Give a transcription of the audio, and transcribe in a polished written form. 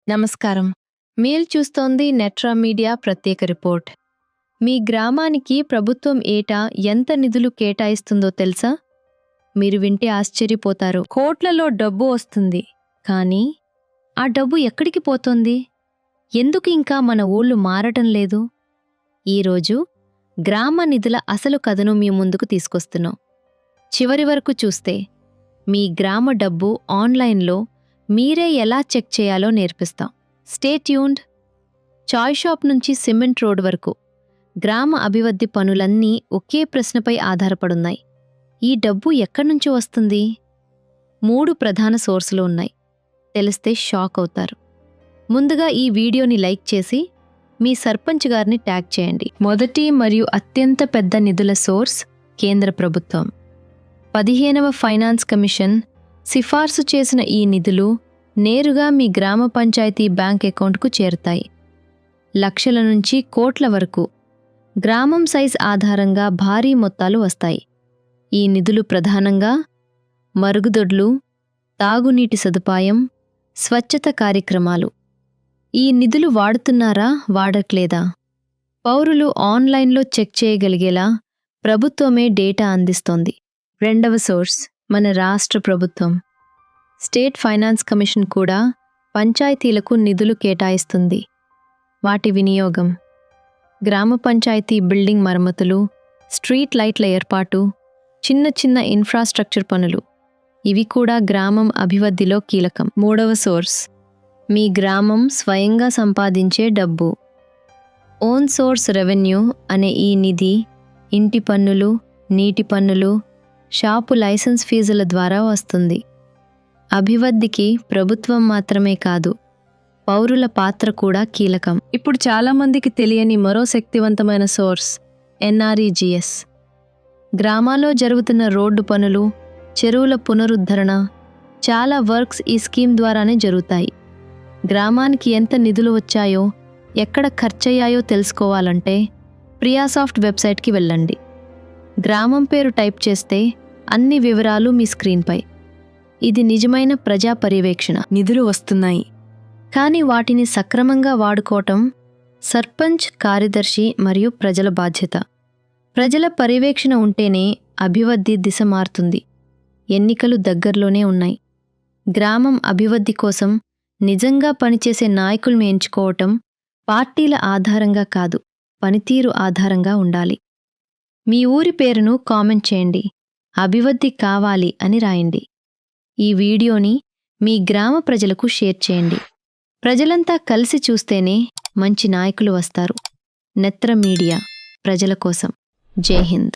నమస్కారం. మీరు చూస్తోంది నెట్రా మీడియా ప్రత్యేక రిపోర్ట్. మీ గ్రామానికి ప్రభుత్వం ఏటా ఎంత నిధులు కేటాయిస్తుందో తెలుసా? మీరు వింటే ఆశ్చర్యపోతారు. కోట్లలో డబ్బు వస్తుంది. కానీ ఆ డబ్బు ఎక్కడికి పోతోంది? ఎందుకు ఇంకా మన ఊళ్ళు మారటం లేదు? ఈరోజు గ్రామ నిధుల అసలు కథను మీ ముందుకు తీసుకొస్తున్నాం. చివరి వరకు చూస్తే మీ గ్రామ డబ్బు ఆన్లైన్లో మీరే ఎలా చెక్ చేయాలో నేర్పిస్తాం. Stay tuned. చాయ్ షాప్ నుంచి సిమెంట్ రోడ్ వరకు గ్రామ అభివృద్ధి పనులన్నీ ఒకే ప్రశ్నపై ఆధారపడున్నాయి. ఈ డబ్బు ఎక్కడ్నుంచి వస్తుంది? 3 ప్రధాన సోర్సులు ఉన్నాయి. తెలిస్తే షాక్ అవుతారు. ముందుగా ఈ వీడియోని లైక్ చేసి మీ సర్పంచ్ గారిని ట్యాగ్ చేయండి. మొదటి మరియు అత్యంత పెద్ద నిధుల సోర్స్ కేంద్ర ప్రభుత్వం. 15వ ఫైనాన్స్ కమిషన్ సిఫార్సు చేసిన ఈ నిధులు నేరుగా మీ గ్రామ పంచాయతీ బ్యాంక్ అకౌంట్కు చేరుతాయి. లక్షల నుంచి కోట్ల వరకు గ్రామం సైజ్ ఆధారంగా భారీ మొత్తాలు వస్తాయి. ఈ నిధులు ప్రధానంగా మరుగుదొడ్లు, తాగునీటి సదుపాయం, స్వచ్ఛత కార్యక్రమాలు. ఈ నిధులు వాడుతున్నారా, వాడట్లేదా? పౌరులు ఆన్లైన్లో చెక్ చేయగలిగేలా ప్రభుత్వమే డేటా అందిస్తోంది. రెండవ సోర్స్ మన రాష్ట్ర ప్రభుత్వం. స్టేట్ ఫైనాన్స్ కమిషన్ కూడా పంచాయతీలకు నిధులు కేటాయిస్తుంది. వాటి వినియోగం: గ్రామ పంచాయతీ బిల్డింగ్ మరమ్మతులు, స్ట్రీట్ లైట్ల ఏర్పాటు, చిన్న చిన్న ఇన్ఫ్రాస్ట్రక్చర్ పనులు. ఇవి కూడా గ్రామం అభివృద్ధిలో కీలకం. మూడవ సోర్స్ మీ గ్రామం స్వయంగా సంపాదించే డబ్బు. ఓన్ సోర్స్ రెవెన్యూ అనే ఈ నిధి ఇంటి పన్నులు, నీటి పన్నులు, షాపు లైసెన్స్ ఫీజుల ద్వారా వస్తుంది. అభివృద్ధికి ప్రభుత్వం మాత్రమే కాదు, పౌరుల పాత్ర కూడా కీలకం. ఇప్పుడు చాలామందికి తెలియని మరో శక్తివంతమైన సోర్స్ ఎన్ఆర్ఈజీఎస్. గ్రామాల్లో జరుగుతున్న రోడ్డు పనులు, చెరువుల పునరుద్ధరణ, చాలా వర్క్స్ ఈ స్కీమ్ ద్వారానే జరుగుతాయి. గ్రామానికి ఎంత నిధులు వచ్చాయో, ఎక్కడ ఖర్చయ్యాయో తెలుసుకోవాలంటే ప్రియాసాఫ్ట్ వెబ్సైట్కి వెళ్ళండి. గ్రామం పేరు టైప్ చేస్తే అన్ని వివరాలు మీ స్క్రీన్పై. ఇది నిజమైన ప్రజా పర్యవేక్షణ. నిధులు వస్తున్నాయి, కానీ వాటిని సక్రమంగా వాడుకోవటం సర్పంచ్, కార్యదర్శి మరియు ప్రజల బాధ్యత. ప్రజల పర్యవేక్షణ ఉంటేనే అభివృద్ధి దిశ మారుతుంది. ఎన్నికలు దగ్గరలోనే ఉన్నాయి. గ్రామం అభివృద్ధి కోసం నిజంగా పనిచేసే నాయకుల్ని ఎంచుకోవటం పార్టీల ఆధారంగా కాదు, పనితీరు ఆధారంగా ఉండాలి. మీ ఊరి పేరును కామెంట్ చేయండి. అభివృద్ధి కావాలి అని రాయండి. ఈ వీడియోని మీ గ్రామ ప్రజలకు షేర్ చేయండి. ప్రజలంతా కలిసి చూస్తేనే మంచి నాయకులు వస్తారు. నెత్ర మీడియా, ప్రజల కోసం. జై హింద్.